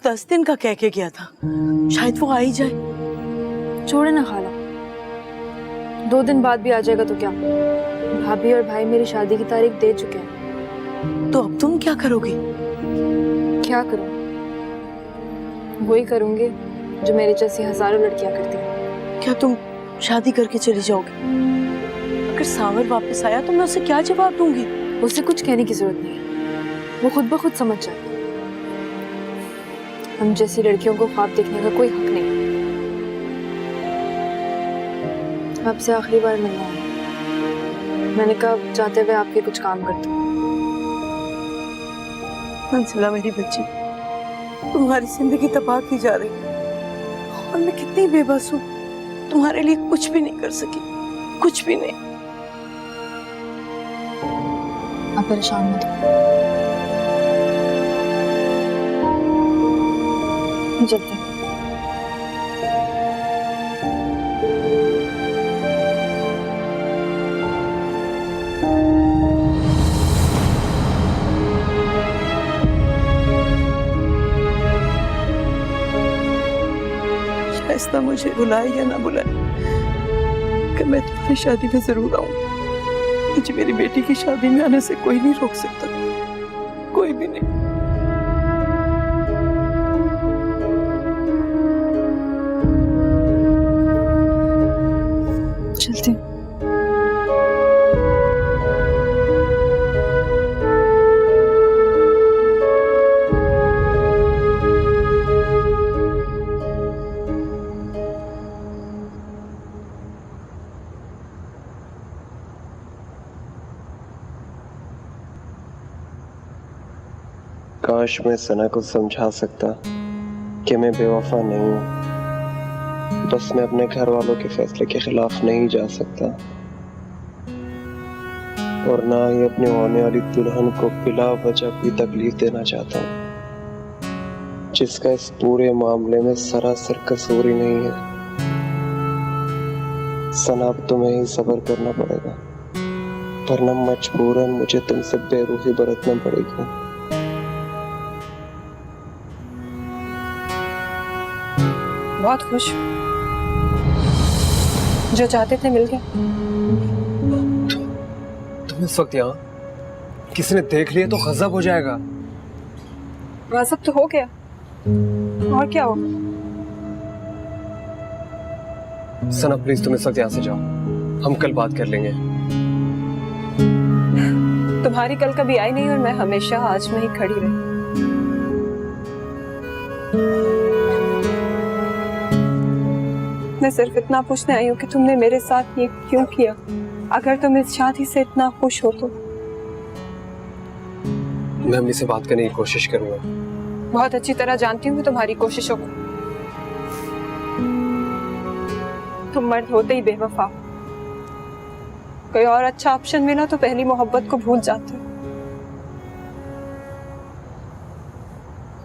10 दिन का कह के गया था, शायद वो आ ही जाए। छोड़े ना खाला, 2 दिन बाद भी आ जाएगा तो क्या। भाभी और भाई मेरी शादी की तारीख दे चुके हैं। तो अब तुम क्या करोगी? क्या करूं? वही करूंगी जो मेरे जैसी हजारों लड़कियां करती हैं। क्या तुम शादी करके चली जाओगी? अगर सावर वापस आया तो मैं उसे क्या जवाब दूंगी? उसे कुछ कहने की जरूरत नहीं है, वो खुद ब खुद समझ जाए। हम जैसी लड़कियों को ख्वाब देखने का कोई हक नहीं। आपसे आखिरी बार मिलना है, मैंने कहा जाते हुए आपके कुछ काम कर दूं। मंजिला मेरी बच्ची, तुम्हारी जिंदगी तबाह की जा रही है और मैं कितनी बेबस हूँ, तुम्हारे लिए कुछ भी नहीं कर सकी, कुछ भी नहीं। आप परेशान मत हो, चलते हैं। शाइस्ता मुझे बुलाए या ना बुलाए, कि मैं तुम्हारी शादी में जरूर आऊंगी। मुझे मेरी बेटी की शादी में आने से कोई नहीं रोक सकता, कोई भी नहीं। चलते हैं। काश मैं सना को समझा सकता कि मैं बेवफा नहीं हूं, बस मैं अपने घर वालों के फैसले के खिलाफ नहीं जा सकता और ना ही अपनी होने वाली दुल्हन को बिला वजह कोई तकलीफ देना चाहता हूं, जिसका इस पूरे मामले में सरासर कसूर ही नहीं है। सना, अब तुम्हें ही सब्र करना पड़ेगा, वरना मजबूरन मुझे तुमसे बेरूही बरतना पड़ेगी। बहुत खुश, जो चाहते थे मिल गया। तुम इस वक्त यहाँ, किसी ने देख लिया तो गजब हो जाएगा। गजब तो हो गया, और क्या होगा? सना प्लीज तुम इस वक्त यहाँ से जाओ, हम कल बात कर लेंगे। तुम्हारी कल कभी आई नहीं और मैं हमेशा आज में ही खड़ी रही। मैं सिर्फ इतना पूछने आई हूँ कि तुमने मेरे साथ ये क्यों किया। अगर तुम इस शादी से इतना खुश हो तो मैं अम्मी से बात करने की कोशिश करूंगा। बहुत अच्छी तरह जानती हूँ तुम्हारी कोशिशों को। तुम मर्द होते ही बेवफा, कोई और अच्छा ऑप्शन मिला तो पहली मोहब्बत को भूल जाते हो।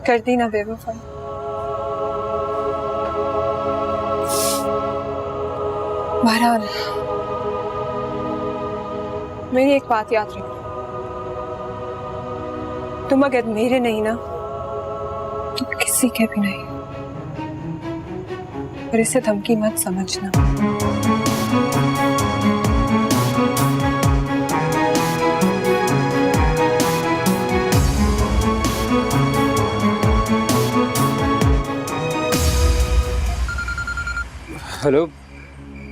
कर दी ना बेवफा। बहरहाल मेरी एक बात याद रखना, तुम अगर मेरे नहीं ना तो किसी के भी नहीं, और इसे धमकी मत समझना। हेलो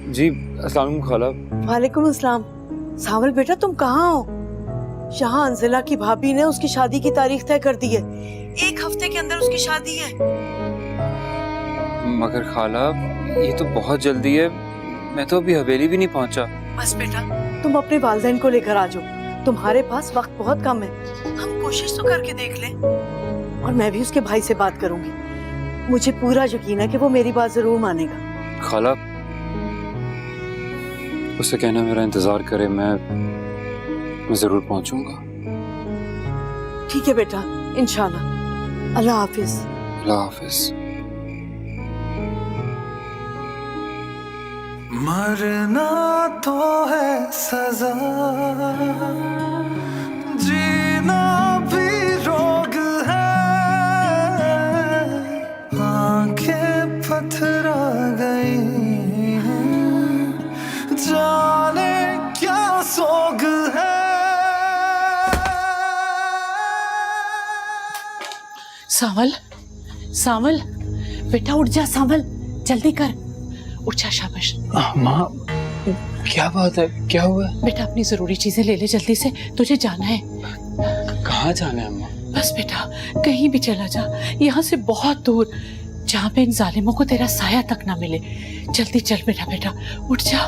जी, अस्सलाम वालेकुम खाला। वालेकुम अस्सलाम। सावल बेटा, तुम कहाँ हो? यहाँ अंजिला की भाभी ने उसकी शादी की तारीख तय कर दी है, 1 हफ्ते के अंदर उसकी शादी है। मगर खाला ये तो बहुत जल्दी है, मैं तो अभी हवेली भी नहीं पहुंचा। बस बेटा, तुम अपने वालिदैन को लेकर आ जाओ, तुम्हारे पास वक्त बहुत कम है। हम कोशिश तो करके देख लें, और मैं भी उसके भाई से बात करूंगी। मुझे पूरा यकीन है कि वो मेरी बात जरूर मानेगा। खाला उसे कहना मेरा इंतजार करे, मैं जरूर पहुंचूंगा। ठीक है बेटा, इंशाल्लाह। अल्लाह हाफिज। अल्लाह हाफिज। मरना तो है सजा, जीना भी रोग है, पथरा गई, जाने क्या सोग है। सावल, सावल, बेटा उठ जा सावल, जल्दी कर, उठ जा, शाबाश। माँ क्या बात है, क्या हुआ? बेटा अपनी जरूरी चीजें ले ले जल्दी से, तुझे जाना है। कहाँ जाना है अम्मा? बस बेटा कहीं भी चला जा, यहाँ से बहुत दूर, जहाँ पे इन जालिमों को तेरा साया तक ना मिले। जल्दी चल बेटा, बेटा उठ जा,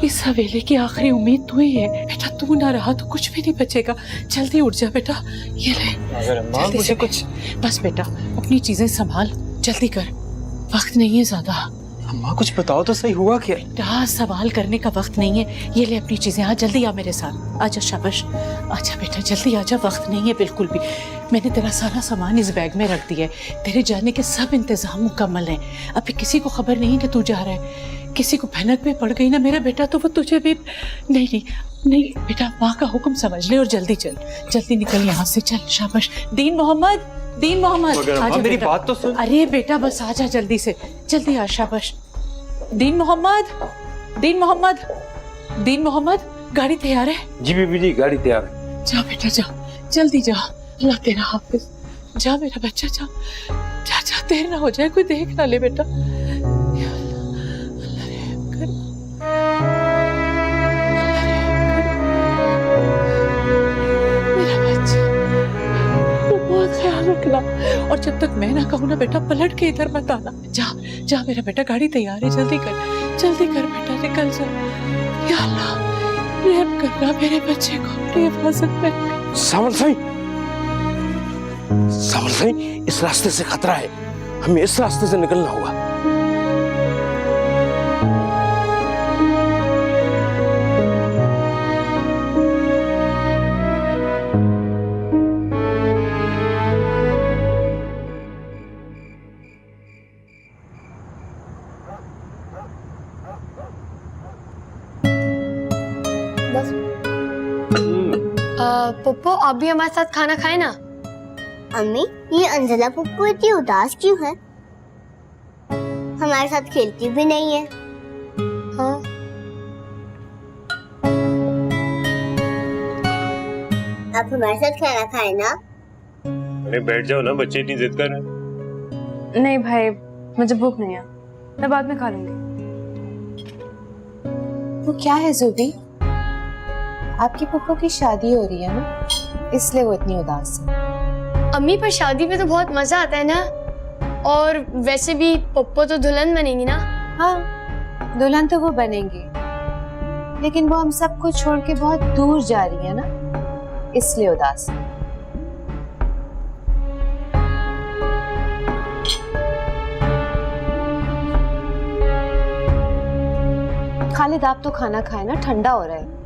इस हवेली की आखिरी उम्मीद तू ही है बेटा, तू ना रहा तो कुछ भी नहीं बचेगा। जल्दी उठ जा बेटा, ये ले। अगर अम्मा मुझे कुछ, बस बेटा अपनी चीजें संभाल, जल्दी कर, वक्त नहीं है ज्यादा। अम्मा कुछ बताओ तो सही, हुआ क्या? बेटा सवाल करने का वक्त नहीं है, ये ले अपनी चीजें, आ जल्दी आ मेरे साथ, आजा शाबाश, आजा बेटा जल्दी आजा, वक्त नहीं है बिल्कुल भी। मैंने तेरा सारा सामान इस बैग में रख दिया है, तेरे जाने के सब इंतजाम मुकम्मल हैं। अभी किसी को खबर नहीं कि तू जा रहा है, किसी को भनक में पड़ गई ना मेरा बेटा तो वो तुझे भी नहीं नहीं नहीं बेटा, माँ का हुक्म समझ ले और जल्दी चल, जल्दी निकल यहाँ से, चल शाबाश। दीन मोहम्मद, दीन मोहम्मद आजा मेरी बेटा। बात तो सुन। अरे बेटा बस आजा जल्दी से, जल्दी आ, शाबाश। दीन मोहम्मद, दीन मोहम्मद, दीन मोहम्मद, गाड़ी तैयार है? जी बीबी जी, गाड़ी तैयार है। जा बेटा जा, जल्दी जा, अल्लाह तेरा हाफिज, जा मेरा बच्चा जा, जा जा, देर ना हो जाए, कोई देख ना ले बेटा। या अल्लाह, अल्लाह रहम कर, मेरा बच्चा, तू बहुत ख्याल रखना, और जब तक मैं ना कहूँ ना बेटा पलट के इधर मत आना। जा जा मेरा बेटा, गाड़ी तैयार है, जल्दी कर बेटा, निकल जा। या अल्लाह रहम करना मेरे बच्चे को, अपनी हिफाजत में। सावल साईं, सावल साईं, इस रास्ते से खतरा है, हमें इस रास्ते से निकलना होगा। पप्पू आप भी हमारे साथ खाना खाए ना। अम्मी ये अंजला पप्पू इतनी उदास क्यों है? हमारे साथ खेलती भी नहीं है। हाँ आप हमारे साथ खाना खाए ना। अरे बैठ जाओ ना, बच्चे इतनी जिद कर रहे हैं। नहीं भाई, मुझे भूख नहीं है, मैं बाद में खा लूंगी। वो क्या है ज़ुबी, आपकी पप्पू की शादी हो रही है ना, इसलिए वो इतनी उदास है। अम्मी पर शादी में तो बहुत मजा आता है ना, और वैसे भी पप्पू तो दुल्हन बनेंगी ना। हाँ दुल्हन तो वो बनेंगी, लेकिन वो हम सबको छोड़ के बहुत दूर जा रही है ना, इसलिए उदास है। खालिद आप तो खाना खाए ना, ठंडा हो रहा है।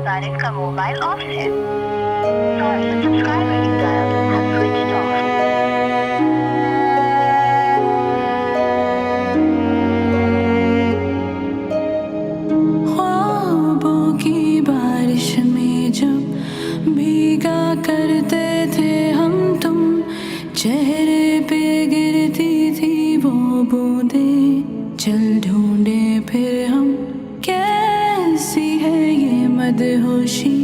तारिक का मोबाइल ऑफ है। Sorry, the subscriber you dialed has switched off. ख्वाबों की बारिश में जब भीगा करते थे हम तुम, चेहरे पे गिरती थी वो बूंदें, चल ढूंढे फिर हम कैसी है ये मदहोशी,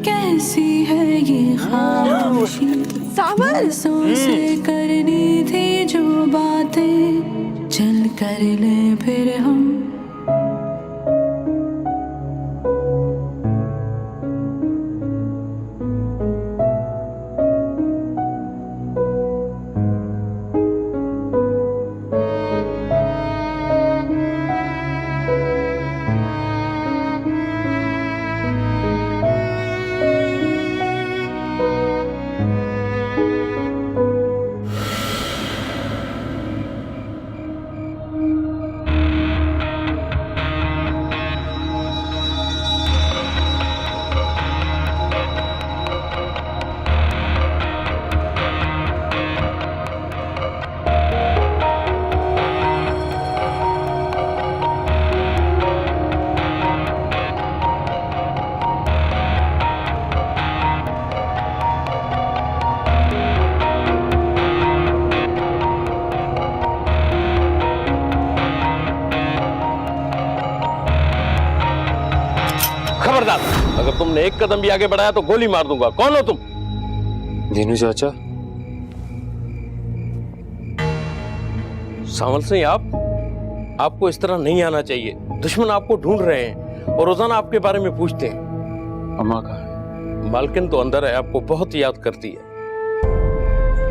कैसी है ये खामोशी। सांवल से करनी थी जो बातें, चल कर ले फिर हम। खबरदार, अगर तुमने एक कदम भी आगे बढ़ाया तो गोली मार दूंगा। कौन हो तुम? दीनू चाचा। सावल सिंह, आपको इस तरह नहीं आना चाहिए। दुश्मन आपको ढूंढ रहे हैं और रोजाना आपके बारे में पूछते हैं। अम्मा कहाँ है? मालकिन तो अंदर है, आपको बहुत याद करती है।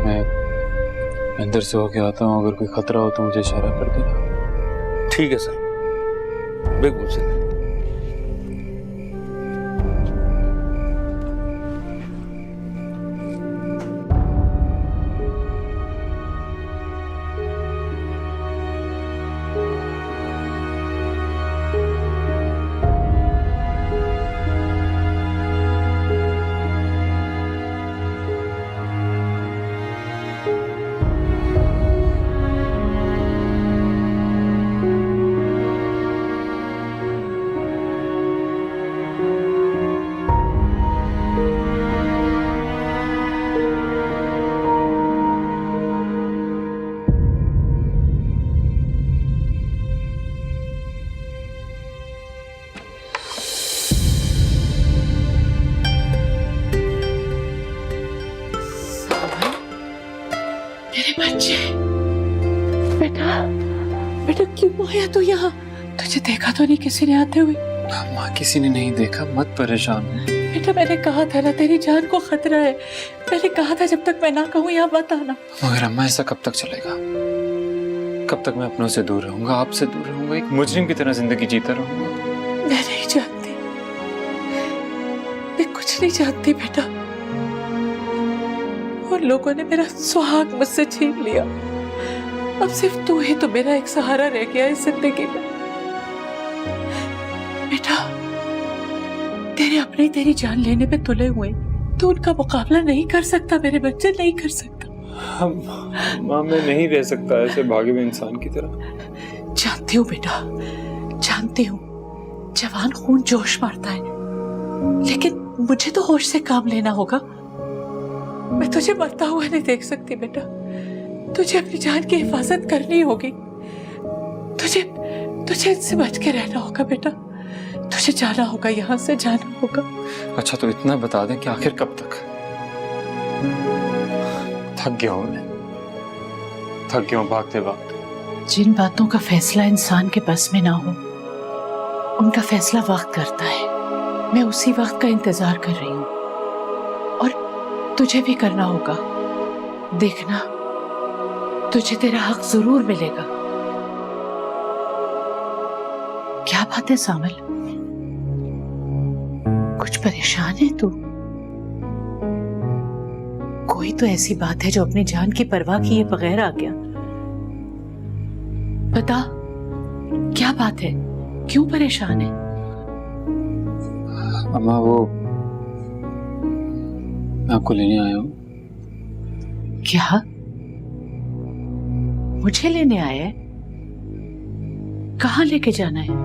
मैं अंदर से होके आता हूँ, अगर कोई खतरा हो तो मुझे इशारा कर देना। ठीक है साहब, बिल्कुल सही। बच्चे, बेटा क्यों आया तू यहाँ? तुझे देखा तो नहीं किसी ने आते हुए? माँ, किसी ने नहीं देखा, मत परेशान हो। बेटा मैंने कहा था ना, तेरी जान को खतरा है। मैंने कहा था जब तक मैं ना कहूँ यहाँ मत आना। मगर अम्मा, ऐसा कब तक चलेगा? कब तक मैं अपनों से दूर रहूंगा, आपसे दूर रहूंगा, एक मुजरिम की तरह जिंदगी जीता रहूंगा? मैं नहीं जानती, मैं कुछ नहीं जानती बेटा। और लोगों ने मेरा सुहाग मुझसे छीन लिया। अब सिर्फ तू ही तो मेरा एक सहारा रह गया इस जिंदगी में। बेटा तेरे अपने ही तेरी जान लेने पे तुले हुए, तू उनका मुकाबला नहीं कर सकता मेरे बच्चे, नहीं कर सकता। माँ, मैं नहीं रह सकता ऐसे भागे हुए इंसान की तरह। जानती हूँ बेटा, जानती हूँ जवान खून जोश मारता है, लेकिन मुझे तो होश से काम लेना होगा। मैं तुझे मरता हुआ नहीं देख सकती बेटा। तुझे अपनी जान की हिफाजत करनी होगी। तुझे इनसे बच के रहना होगा बेटा। तुझे जाना होगा, यहाँ से जाना होगा। अच्छा तो इतना बता दें कि आखिर कब तक? थक गया हूँ मैं, थक गया हूँ भागते भागते। जिन बातों का फैसला इंसान के बस में ना हो, उनका फैसला वक्त करता है। मैं उसी वक्त का इंतजार कर रही हूँ और तुझे भी करना होगा। देखना, तुझे तेरा हक जरूर मिलेगा। क्या बात है सामल, कुछ परेशान है तू? कोई तो ऐसी बात है जो अपनी जान की परवाह किए बगैर आ गया। बता, क्या बात है, क्यों परेशान है? अम्मा, वो मैं आपको लेने आया हूँ। क्या? मुझे लेने आया है? कहाँ लेके जाना है?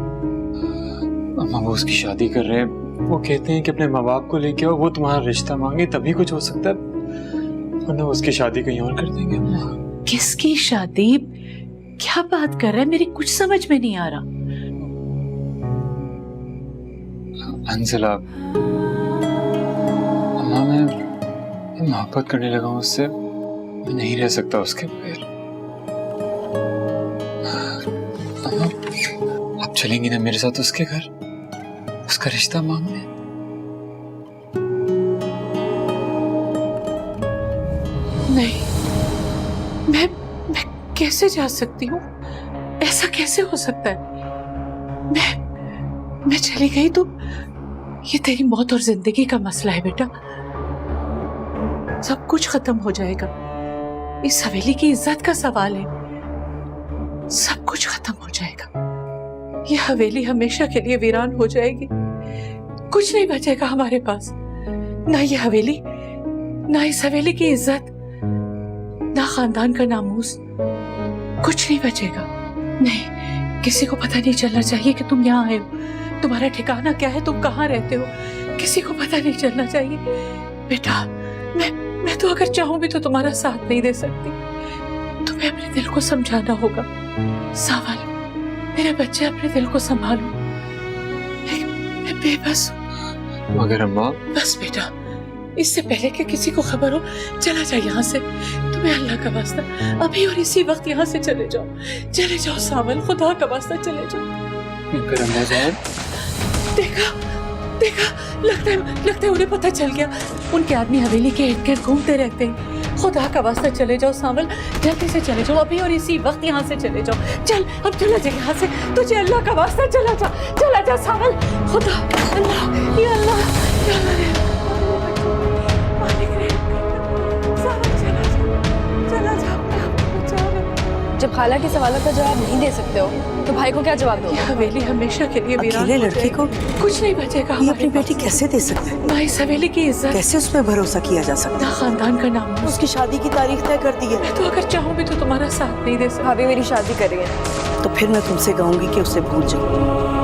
अम्मा, वो उसकी शादी कर रहे हैं। वो कहते हैं कि अपने माँ बाप को लेके आओ, वो तुम्हारा रिश्ता मांगे तभी कुछ हो सकता है, वरना उसकी शादी कहीं और कर देंगे। अम्मा, किसकी शादी? क्या बात कर रहा है? मेरी कुछ समझ में नहीं आ रहा। अंजला, अम्मा, मैं मोहब्बत करने लगा हूँ उससे। मैं नहीं रह सकता उसके बगैर। अम्मा, आप चलेंगी ना मेरे साथ उसके घर, उसका रिश्ता मांगने? नहीं, मैं कैसे जा सकती हूँ? ऐसा कैसे हो सकता है? मैं चली गई तो ये तेरी मौत और जिंदगी का मसला है बेटा। सब कुछ खत्म हो जाएगा। इस हवेली की इज्जत का सवाल है। सब कुछ खत्म हो जाएगा। ये हवेली हमेशा के लिए वीरान हो जाएगी। कुछ नहीं बचेगा हमारे पास, ना ये हवेली, ना इस हवेली की इज्जत, ना खानदान का नामूस, कुछ नहीं बचेगा। नहीं, किसी को पता नहीं चलना चाहिए कि तुम यहाँ आए हो। तुम्हारा ठिकाना क्या है, तुम कहाँ रहते हो, किसी को पता नहीं चलना चाहिए बेटा। मैं तो अगर चाहूं भी तो तुम्हारा साथ नहीं दे सकती। तुम्हें अपने दिल को समझाना होगा। सावल, मेरे बच्चे, अपने दिल को संभालो। मैं बेबस हूं। मगर अम्मा, बस बेटा, इससे पहले कि किसी को खबर हो, चला जा यहाँ से। तुम्हें अल्लाह का वास्ता अभी और इसी वक्त यहाँ से चले जाओ सावन, खुदा का वास्ता चले जाओ। मगर अम्मा जान, देखा लगता है उन्हें पता चल गया। उनके आदमी हवेली के इर्द गिर्द घूमते रहते हैं। खुदा का वास्ता चले जाओ सावन, जल्दी से चले जाओ, अभी और इसी वक्त यहाँ से चले जाओ। चल अब चला जा यहाँ से, तुझे अल्लाह का वास्ता चला जा सावन। खुदा अल्लाह, या अल्लाह, या अल्लाह रे, मालिक रे, सावन चला जा, बचा ले। जब खाला के सवालों का जवाब नहीं दे सकते हो तो भाई को क्या जवाब दोगे? ये हवेली हमेशा के लिए वीरान अकेले हो लड़की को जाएगी। कुछ नहीं बचेगा ये हमारे अपनी बेटी पास। कैसे दे सकते हैं? भाई इस हवेली की इज्जत, कैसे उस पर भरोसा किया जा सकता ना खानदान का नाम, है? उसकी शादी की तारीख तय कर दी है। मैं तो अगर चाहूँ भी तो तुम्हारा साथ नहीं दे सकती। भाभी मेरी शादी कर रही है। तो फिर मैं तुमसे कहूंगी कि उसे भूल जाओ।